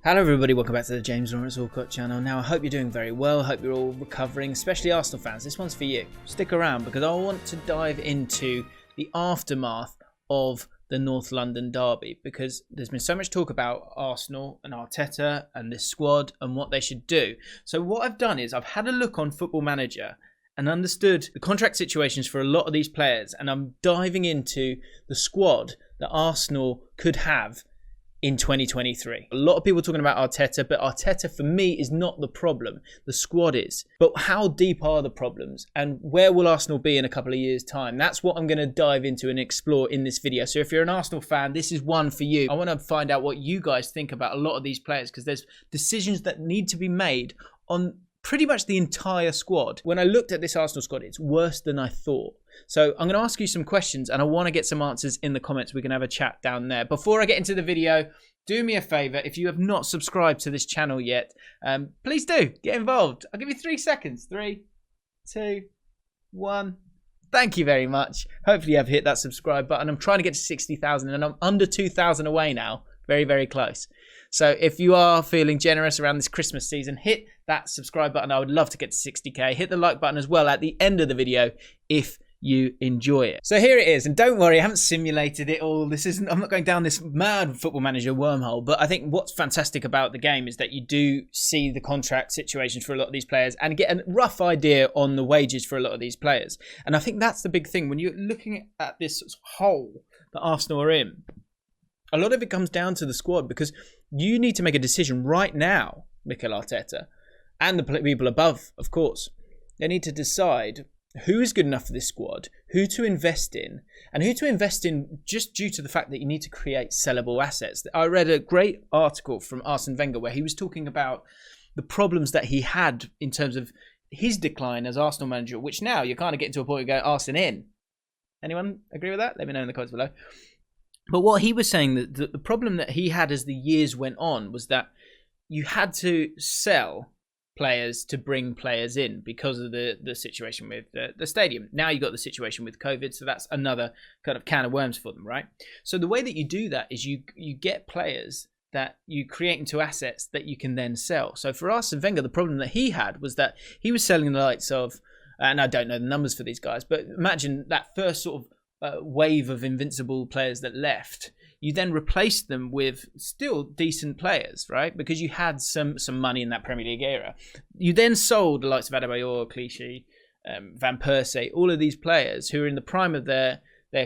Hello everybody, welcome back to the James Lawrence Allcott channel. Now I hope you're doing very well, hope you're all recovering, especially Arsenal fans. This one's for you. Stick around because I want to dive into the aftermath of the North London derby, because there's been so much talk about Arsenal and Arteta and this squad and what they should do. So what I've done is I've had a look on Football Manager and understood the contract situations for a lot of these players, and I'm diving into the squad that Arsenal could have in 2023. A lot of people talking about Arteta, but Arteta for me is not the problem. The squad is. But how deep are the problems? And where will Arsenal be in a couple of years' time? That's what I'm going to dive into and explore in this video. So if you're an Arsenal fan, this is one for you. I want to find out what you guys think about a lot of these players, because there's decisions that need to be made on pretty much the entire squad. When I looked at this Arsenal squad, it's worse than I thought. So I'm going to ask you some questions and I want to get some answers in the comments. We can have a chat down there. Before I get into the video, do me a favor. If you have not subscribed to this channel yet, please do get involved. I'll give you 3 seconds. 3, 2, 1. Thank you very much. Hopefully you have hit that subscribe button. I'm trying to get to 60,000 and I'm under 2,000 away now. Very, very close. So if you are feeling generous around this Christmas season, hit that subscribe button. I would love to get to 60k. Hit the like button as well at the end of the video if you enjoy it. So here it is, and don't worry, I haven't simulated it all. I'm not going down this mad Football Manager wormhole, but I think what's fantastic about the game is that you do see the contract situations for a lot of these players and get a rough idea on the wages for a lot of these players. And I think that's the big thing when you're looking at this hole that Arsenal are in. A lot of it comes down to the squad, because you need to make a decision right now, Mikel Arteta, and the people above, of course. They need to decide who is good enough for this squad, who to invest in, and who to invest in just due to the fact that you need to create sellable assets. I read a great article from Arsene Wenger where he was talking about the problems that he had in terms of his decline as Arsenal manager, which now you're kind of getting to a point where you go, Arsene in. Anyone agree with that? Let me know in the comments below. But what he was saying, that the problem that he had as the years went on was that you had to sell players to bring players in because of the situation with the stadium. Now you've got the situation with COVID, so that's another kind of can of worms for them, right? So the way that you do that is you get players that you create into assets that you can then sell. So for Arsene Wenger, the problem that he had was that he was selling the likes of, and I don't know the numbers for these guys, but imagine that first sort of wave of invincible players that left. You then replaced them with still decent players, right? Because you had some money in that Premier League era. You then sold the likes of Adebayor, Clichy, Van Persie, all of these players who are in the prime of their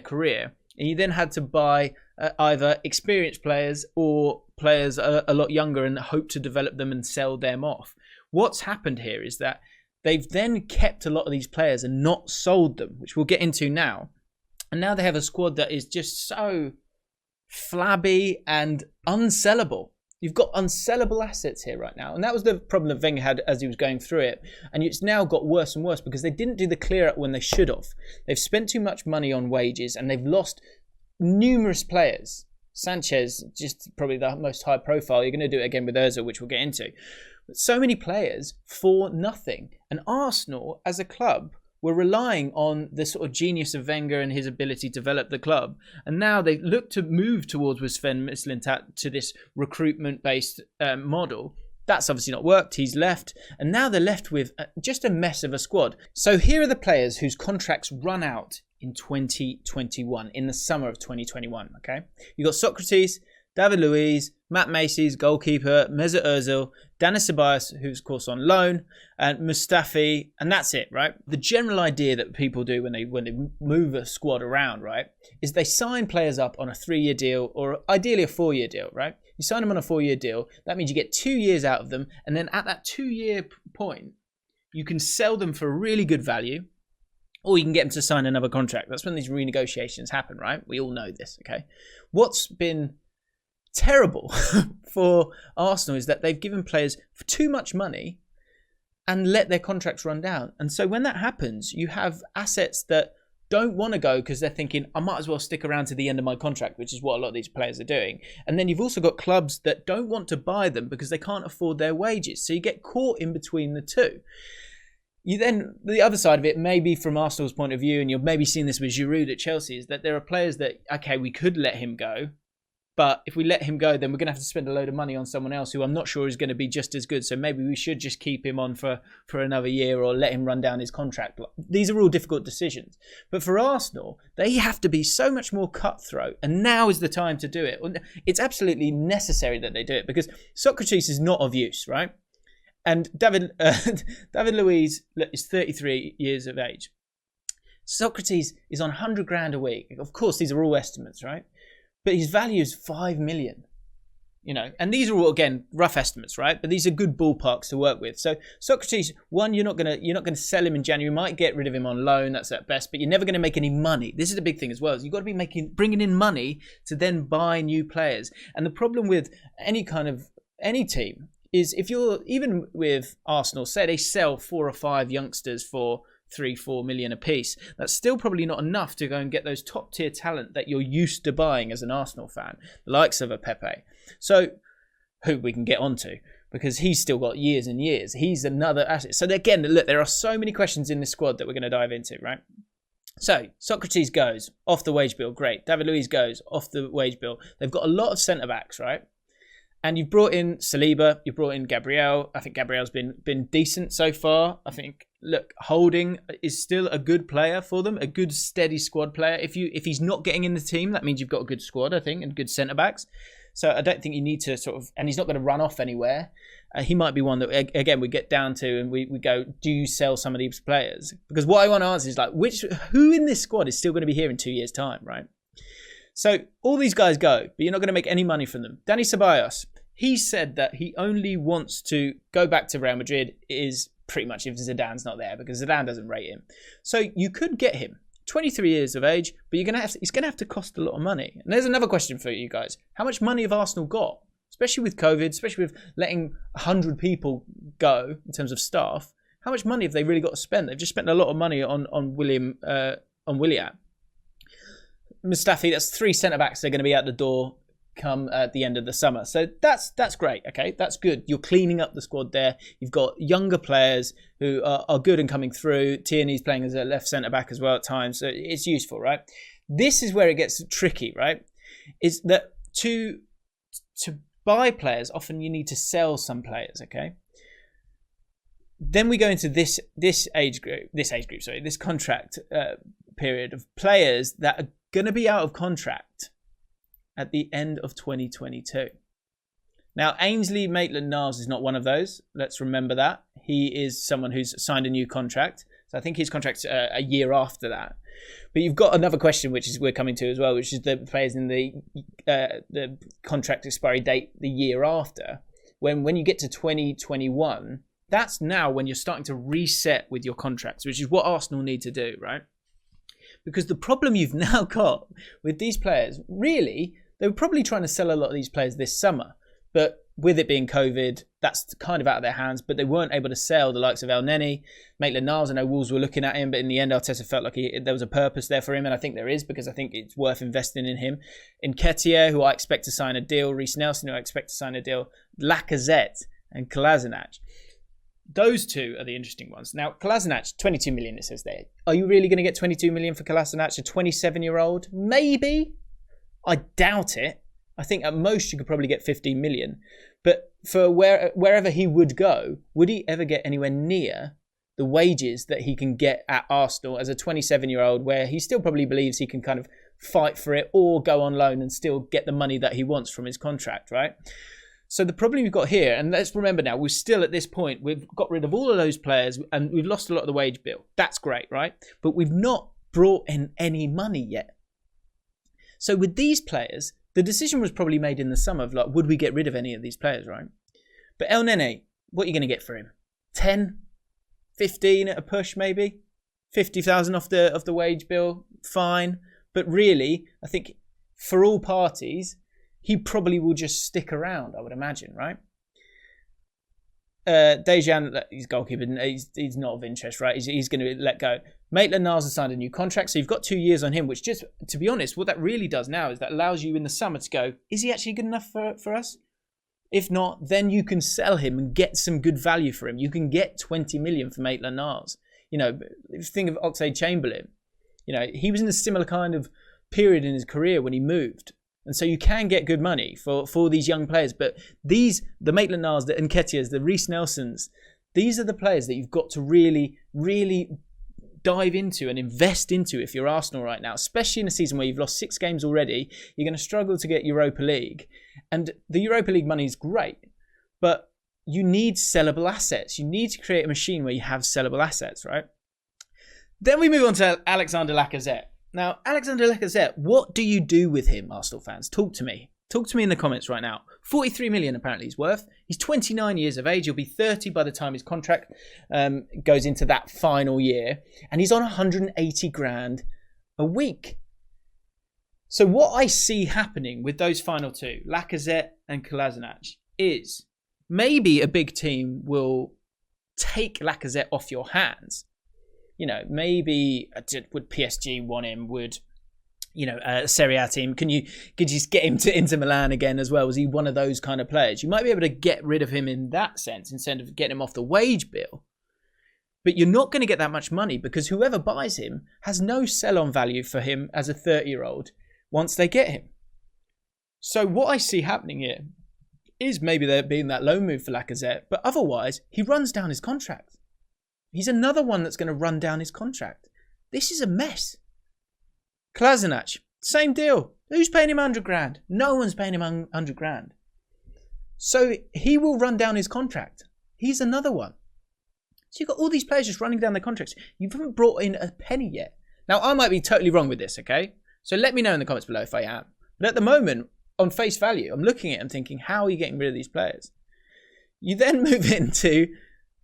career. And you then had to buy either experienced players or players a lot younger and hope to develop them and sell them off. What's happened here is that they've then kept a lot of these players and not sold them, which we'll get into now. And now they have a squad that is just so flabby and unsellable. You've got unsellable assets here right now. And that was the problem that Wenger had as he was going through it. And it's now got worse and worse because they didn't do the clear up when they should have. They've spent too much money on wages and they've lost numerous players. Sanchez, just probably the most high profile. You're going to do it again with Ozil, which we'll get into. But so many players for nothing. And Arsenal, as a club, were relying on the sort of genius of Wenger and his ability to develop the club. And now they look to move towards with Sven Mislintat to this recruitment-based model. That's obviously not worked. He's left. And now they're left with just a mess of a squad. So here are the players whose contracts run out in 2021, in the summer of 2021, okay? You've got Socrates, David Luiz, Matt Macy's goalkeeper, Mesut Ozil, Danis Ceballos, who's of course on loan, and Mustafi, and that's it, right? The general idea that people do when they move a squad around, right, is they sign players up on a 3-year deal or ideally a 4-year deal, right? You sign them on a 4-year deal. That means you get 2 years out of them, and then at that 2-year point, you can sell them for a really good value, or you can get them to sign another contract. That's when these renegotiations happen, right? We all know this, okay? What's been terrible for Arsenal is that they've given players for too much money and let their contracts run down. And so when that happens, you have assets that don't want to go because they're thinking, I might as well stick around to the end of my contract, which is what a lot of these players are doing. And then you've also got clubs that don't want to buy them because they can't afford their wages. So you get caught in between the two. You then, the other side of it, maybe from Arsenal's point of view, and you've maybe seen this with Giroud at Chelsea, is that there are players that, okay, we could let him go, But if we let him go, then we're going to have to spend a load of money on someone else who I'm not sure is going to be just as good. So maybe we should just keep him on for another year or let him run down his contract. These are all difficult decisions. But for Arsenal, they have to be so much more cutthroat. And now is the time to do it. It's absolutely necessary that they do it because Socrates is not of use, right? And David Luiz is 33 years of age. Socrates is on 100 grand a week. Of course, these are all estimates, right? But his value is 5 million, and these are all, again, rough estimates, right? But these are good ballparks to work with. So Socrates, one, you're not gonna sell him in January. You might get rid of him on loan, that's at best, but you're never gonna make any money. This is the big thing as well. Is you've got to be bringing in money to then buy new players. And the problem with any team is if you're, even with Arsenal, say they sell 4 or 5 youngsters for 3-4 million a piece, that's still probably not enough to go and get those top tier talent that you're used to buying as an Arsenal fan, the likes of a Pepe. So, who we can get onto, because he's still got years and years. He's another asset. So again, look, there are so many questions in this squad that we're going to dive into, right? So Socrates goes off the wage bill, great. David Luiz goes off the wage bill. They've got a lot of centre backs, right? And you've brought in Saliba, you've brought in Gabriel. I think Gabriel's been decent so far. I think, look, Holding is still a good player for them, a good steady squad player. If he's not getting in the team, that means you've got a good squad, I think, and good centre backs. So I don't think you need to and he's not going to run off anywhere. He might be one that, again, we get down to and we go, do you sell some of these players? Because what I want to answer is, like, who in this squad is still going to be here in 2 years' time, right? So all these guys go, but you're not going to make any money from them. Dani Ceballos, he said that he only wants to go back to Real Madrid is pretty much if Zidane's not there, because Zidane doesn't rate him. So you could get him, 23 years of age, but he's going to have to cost a lot of money. And there's another question for you guys. How much money have Arsenal got? Especially with COVID, especially with letting 100 people go in terms of staff. How much money have they really got to spend? They've just spent a lot of money on William. Mustafi, that's 3 centre-backs that are going to be out the door come at the end of the summer. So that's great, okay? That's good. You're cleaning up the squad there. You've got younger players who are good and coming through. Tierney's playing as a left centre-back as well at times, so it's useful, right? This is where it gets tricky, right? Is that to buy players, often you need to sell some players, okay? Then we go into this contract period of players that are going to be out of contract at the end of 2022. Now, Ainsley Maitland-Niles is not one of those. Let's remember that. He is someone who's signed a new contract. So I think his contract's a year after that. But you've got another question, which is we're coming to as well, which is the players in the contract expiry date the year after. When you get to 2021, that's now when you're starting to reset with your contracts, which is what Arsenal need to do, right? Because the problem you've now got with these players, really, they were probably trying to sell a lot of these players this summer. But with it being COVID, that's kind of out of their hands. But they weren't able to sell the likes of El Neni, Maitland-Niles. I know Wolves were looking at him, but in the end, Arteta felt like there was a purpose there for him. And I think there is, because I think it's worth investing in him. Nketiah, who I expect to sign a deal. Reece Nelson, who I expect to sign a deal. Lacazette and Kolasinac. Those two are the interesting ones. Now, Kolasinac, 22 million, it says there. Are you really going to get 22 million for Kolasinac, a 27-year-old? Maybe. I doubt it. I think at most you could probably get 15 million. But for wherever he would go, would he ever get anywhere near the wages that he can get at Arsenal as a 27-year-old, where he still probably believes he can kind of fight for it or go on loan and still get the money that he wants from his contract, right? So the problem we've got here, and let's remember now, we're still at this point, we've got rid of all of those players and we've lost a lot of the wage bill. That's great, right? But we've not brought in any money yet. So with these players, the decision was probably made in the summer of, like, would we get rid of any of these players, right? But El Nene, what are you going to get for him? 10, 15 at a push, maybe? 50,000 off the wage bill, fine. But really, I think for all parties, he probably will just stick around, I would imagine, right? Dejan, he's goalkeeper, he's not of interest, right? He's going to let go. Maitland-Niles has signed a new contract, so you've got 2 years on him, which, just to be honest, what that really does now is that allows you in the summer to go, is he actually good enough for us? If not, then you can sell him and get some good value for him. You can get 20 million for Maitland-Niles. You know, if you think of Oxlade-Chamberlain, you know, he was in a similar kind of period in his career when he moved. And so you can get good money for these young players. But the Maitland-Niles, the Nketiahs, the Reece Nelsons, these are the players that you've got to really, really dive into and invest into if you're Arsenal right now, especially in a season where you've lost 6 games already. You're going to struggle to get Europa League. And the Europa League money is great, but you need sellable assets. You need to create a machine where you have sellable assets, right? Then we move on to Alexander Lacazette. Now, Alexander Lacazette, what do you do with him, Arsenal fans? Talk to me. Talk to me in the comments right now. 43 million apparently he's worth. He's 29 years of age. He'll be 30 by the time his contract goes into that final year. And he's on 180 grand a week. So what I see happening with those final two, Lacazette and Kolasinac, is maybe a big team will take Lacazette off your hands. You know, maybe would PSG want him? Would, you know, a Serie A team, could you just get him to Inter Milan again as well? Was he one of those kind of players? You might be able to get rid of him in that sense instead of getting him off the wage bill. But you're not going to get that much money because whoever buys him has no sell-on value for him as a 30-year-old once they get him. So what I see happening here is maybe there being that loan move for Lacazette, but otherwise he runs down his contract. He's another one that's going to run down his contract. This is a mess. Kolasinac, same deal. Who's paying him 100 grand? No one's paying him 100 grand. So he will run down his contract. He's another one. So you've got all these players just running down their contracts. You haven't brought in a penny yet. Now, I might be totally wrong with this, okay? So let me know in the comments below if I am. But at the moment, on face value, I'm looking at it and thinking, how are you getting rid of these players? You then move into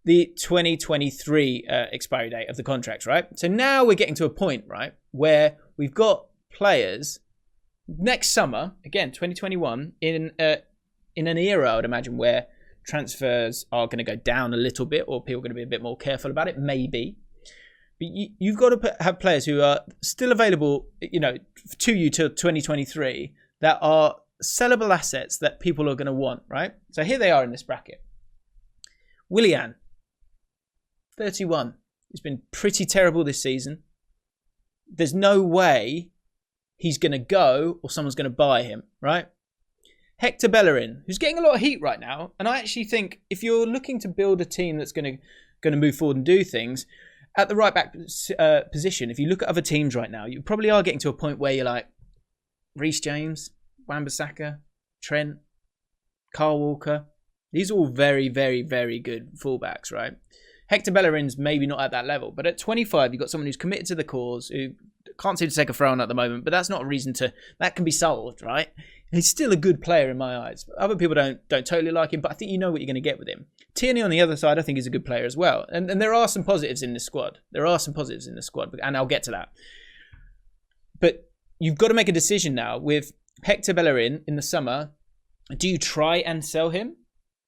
the 2023 expiry date of the contracts, right? So now we're getting to a point, right, where we've got players next summer, again, 2021, in an era, I would imagine, where transfers are going to go down a little bit or people are going to be a bit more careful about it, maybe. But you've got to have players who are still available, you know, to you till 2023 that are sellable assets that people are going to want, right? So here they are in this bracket. Willian, 31. He's been pretty terrible this season. There's no way he's going to go or someone's going to buy him, right? Hector Bellerin, who's getting a lot of heat right now. And I actually think if you're looking to build a team that's going to move forward and do things, at the right back position, if you look at other teams right now, you probably are getting to a point where you're like, Reece James, Wan-Bissaka, Trent, Kyle Walker. These are all very, very, very good fullbacks, right? Hector Bellerin's maybe not at that level, but at 25, you've got someone who's committed to the cause, who can't seem to take a throw on at the moment, but that's not a reason to... That can be solved, right? He's still a good player in my eyes. Other people don't totally like him, but I think you know what you're going to get with him. Tierney on the other side, I think, is a good player as well. And there are some positives in this squad. And I'll get to that. But you've got to make a decision now with Hector Bellerin in the summer. Do you try and sell him?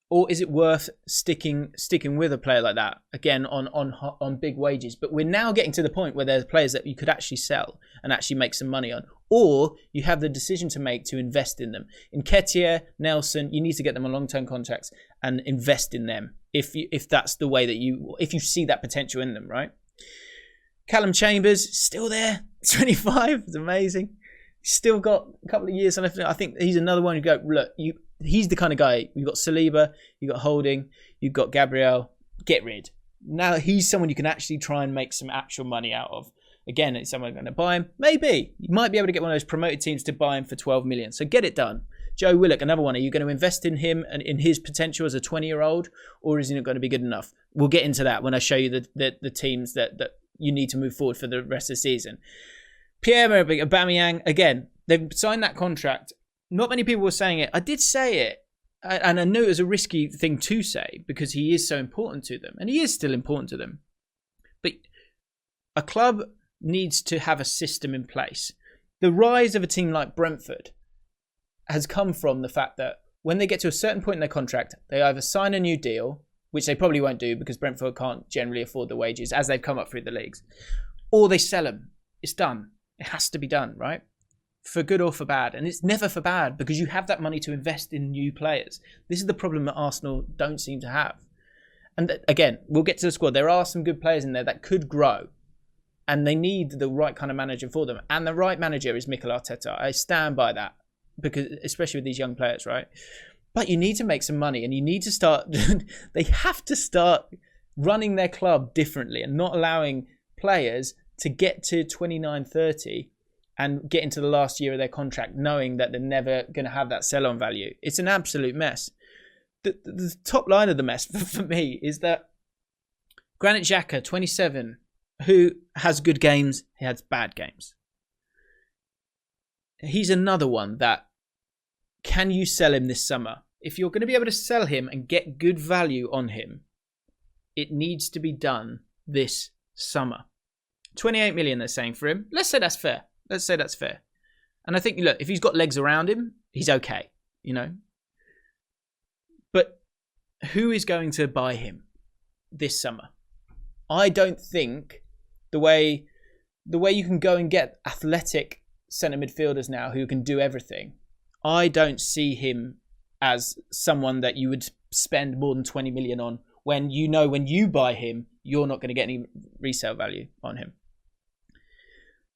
Or is it worth sticking with a player like that, again, on big wages? But we're now getting to the point where there's players that you could actually sell and actually make some money on. Or you have the decision to make to invest in them. Nketiah, Nelson, you need to get them on long-term contracts and invest in them if that's the way that if you see that potential in them, right? Callum Chambers, still there, 25, it's amazing. Still got a couple of years left. I think he's another one who go, look, he's the kind of guy. You've got Saliba, you've got Holding, you've got Gabriel. Get rid. Now he's someone you can actually try and make some actual money out of. Again, is someone going to buy him? Maybe. You might be able to get one of those promoted teams to buy him for 12 million. So get it done. Joe Willock, another one. Are you going to invest in him and in his potential as a 20-year-old? Or is he not going to be good enough? We'll get into that when I show you the teams that you need to move forward for the rest of the season. Pierre-Emerick Aubameyang, again, they've signed that contract. Not many people were saying it. I did say it. And I knew it was a risky thing to say because he is so important to them. And he is still important to them. But a club needs to have a system in place. The rise of a team like Brentford has come from the fact that when they get to a certain point in their contract, they either sign a new deal, which they probably won't do because Brentford can't generally afford the wages as they've come up through the leagues, or they sell them. It's done. It has to be done, right? For good or for bad. And it's never for bad because you have that money to invest in new players. This is the problem that Arsenal don't seem to have. And again, we'll get to the squad. There are some good players in there that could grow. And they need the right kind of manager for them. And the right manager is Mikel Arteta. I stand by that. because especially with these young players, right? But you need to make some money, and you need to start. They have to start running their club differently and not allowing players to get to 29, 30 and get into the last year of their contract knowing that they're never going to have that sell-on value. It's an absolute mess. The top line of the mess for me is that Granit Xhaka, 27, who has good games, he has bad games. He's another one that, can you sell him this summer? If you're going to be able to sell him and get good value on him, it needs to be done this summer. 28 million they're saying for him. Let's say that's fair. And I think, look, if he's got legs around him, he's okay, you know. But who is going to buy him this summer? I don't think the way you can go and get athletic centre midfielders now who can do everything, I don't see him as someone that you would spend more than 20 million on when you know when you buy him, you're not going to get any resale value on him.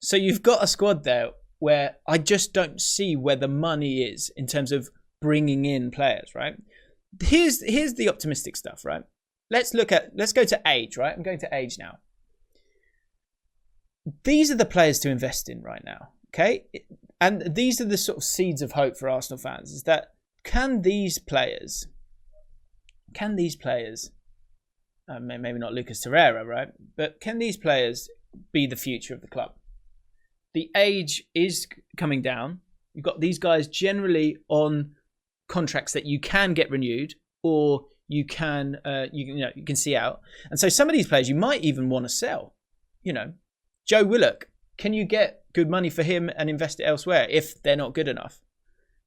So you've got a squad there where I just don't see where the money is in terms of bringing in players, right? Here's the optimistic stuff, right? Let's go to age, right? I'm going to age now. These are the players to invest in right now, okay? And these are the sort of seeds of hope for Arsenal fans, is that can these players, maybe not Lucas Torreira, right? But can these players be the future of the club? The age is coming down. You've got these guys generally on contracts that you can get renewed, or you can see out. And so some of these players you might even want to sell. You know, Joe Willock, can you get good money for him and invest it elsewhere if they're not good enough,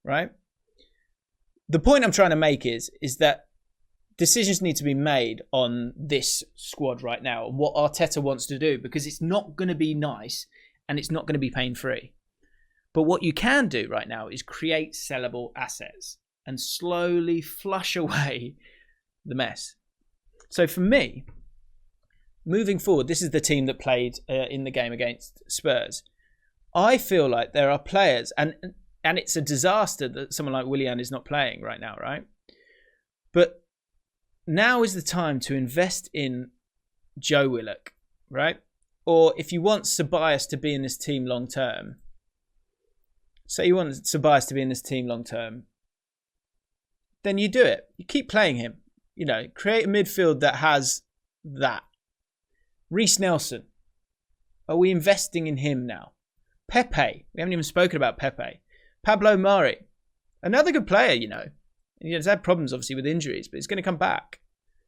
right? The point I'm trying to make is that decisions need to be made on this squad right now and what Arteta wants to do, because it's not going to be nice and it's not going to be pain-free. But what you can do right now is create sellable assets and slowly flush away the mess. So for me, moving forward, this is the team that played in the game against Spurs. I feel like there are players, and it's a disaster that someone like Willian is not playing right now, right? But now is the time to invest in Joe Willock, right? Or if you want Ceballos to be in this team long term, say you want Ceballos to be in this team long term, then you do it. You keep playing him. You know, create a midfield that has that. Reece Nelson. Are we investing in him now? Pepe. We haven't even spoken about Pepe. Pablo Mari. Another good player, you know. He's had problems, obviously, with injuries, but he's going to come back.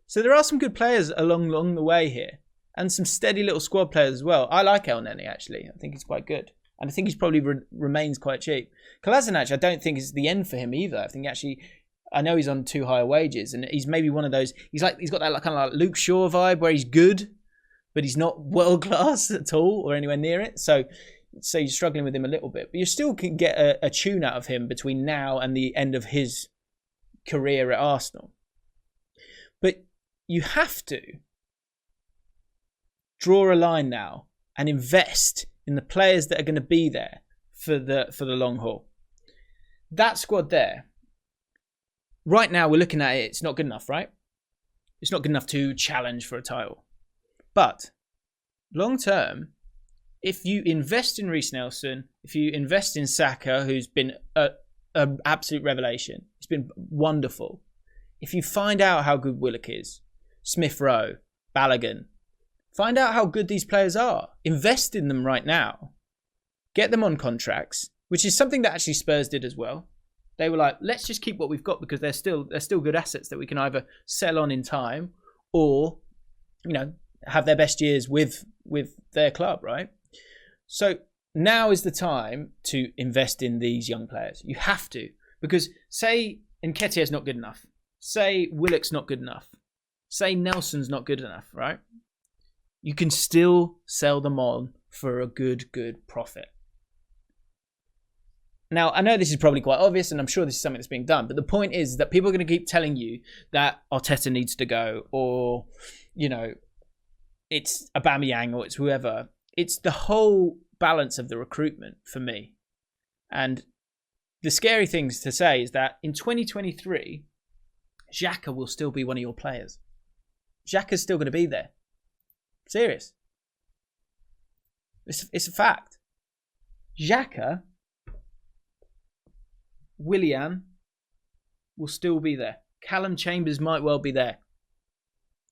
So there are some good players along the way here. And some steady little squad players as well. I like El Neni, actually. I think he's quite good. And I think he's probably remains quite cheap. Kolasinac, I don't think is the end for him either. I think actually, I know he's on too high wages. And he's maybe one of those, he's got that kind of like Luke Shaw vibe where he's good, but he's not world class at all or anywhere near it. So you're struggling with him a little bit. But you still can get a tune out of him between now and the end of his career at Arsenal. But you have to draw a line now and invest in the players that are going to be there for the long haul. That squad there, right now we're looking at it, it's not good enough, right? It's not good enough to challenge for a title. But long term, if you invest in Reece Nelson, if you invest in Saka, who's been an absolute revelation, he's been wonderful. If you find out how good Willock is, Smith Rowe, Balogun, find out how good these players are. Invest in them right now. Get them on contracts, which is something that actually Spurs did as well. They were like, let's just keep what we've got because they're still good assets that we can either sell on in time or, you know, have their best years with their club, right? So now is the time to invest in these young players. You have to, because say Nketiah's not good enough. Say Willock's not good enough. Say Nelson's not good enough, right? You can still sell them on for a good profit. Now, I know this is probably quite obvious, and I'm sure this is something that's being done, but the point is that people are going to keep telling you that Arteta needs to go, or, you know, it's Aubameyang, or it's whoever. It's the whole balance of the recruitment for me. And the scary things to say is that in 2023, Xhaka will still be one of your players. Xhaka's still going to be there. Serious. It's a fact. Xhaka, Willian will still be there. Callum Chambers might well be there.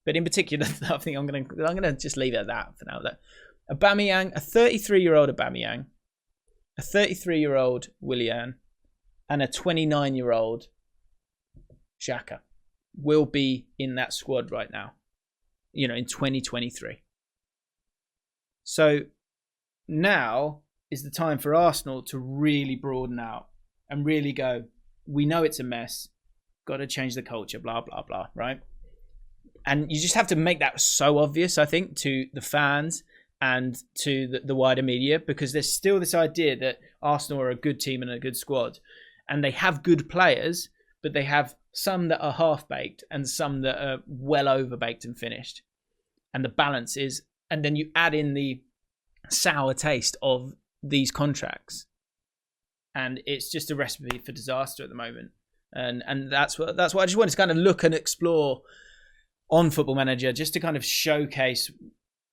But in particular, I think I'm gonna just leave it at that for now. That Aubameyang, a 33-year-old Aubameyang, a 33-year-old Willian, and a 29-year-old Xhaka will be in that squad right now. You know, in 2023. So now is the time for Arsenal to really broaden out and really go, we know it's a mess, got to change the culture, blah, blah, blah, right? And you just have to make that so obvious, I think, to the fans and to the wider media, because there's still this idea that Arsenal are a good team and a good squad. And they have good players, but they have some that are half-baked and some that are well over-baked and finished. And the balance is, and then you add in the sour taste of these contracts. And it's just a recipe for disaster at the moment. And that's what I just wanted to kind of look and explore on Football Manager, just to kind of showcase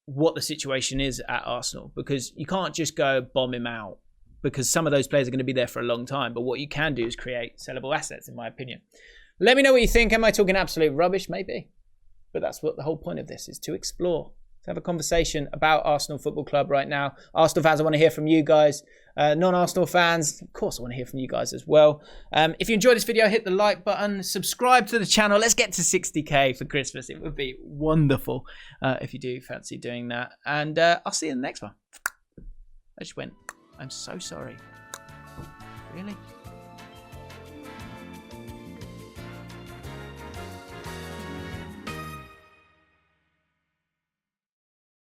what the situation is at Arsenal, because you can't just go bomb him out, because some of those players are going to be there for a long time. But what you can do is create sellable assets, in my opinion. Let me know what you think. Am I talking absolute rubbish? Maybe. But that's what the whole point of this is, to explore, to have a conversation about Arsenal Football Club right now. Arsenal fans, I want to hear from you guys. Non-Arsenal fans, of course, I want to hear from you guys as well. If you enjoyed this video, hit the like button, subscribe to the channel. Let's get to 60k for Christmas. It would be wonderful if you do fancy doing that. And I'll see you in the next one. I just went, I'm so sorry. Really?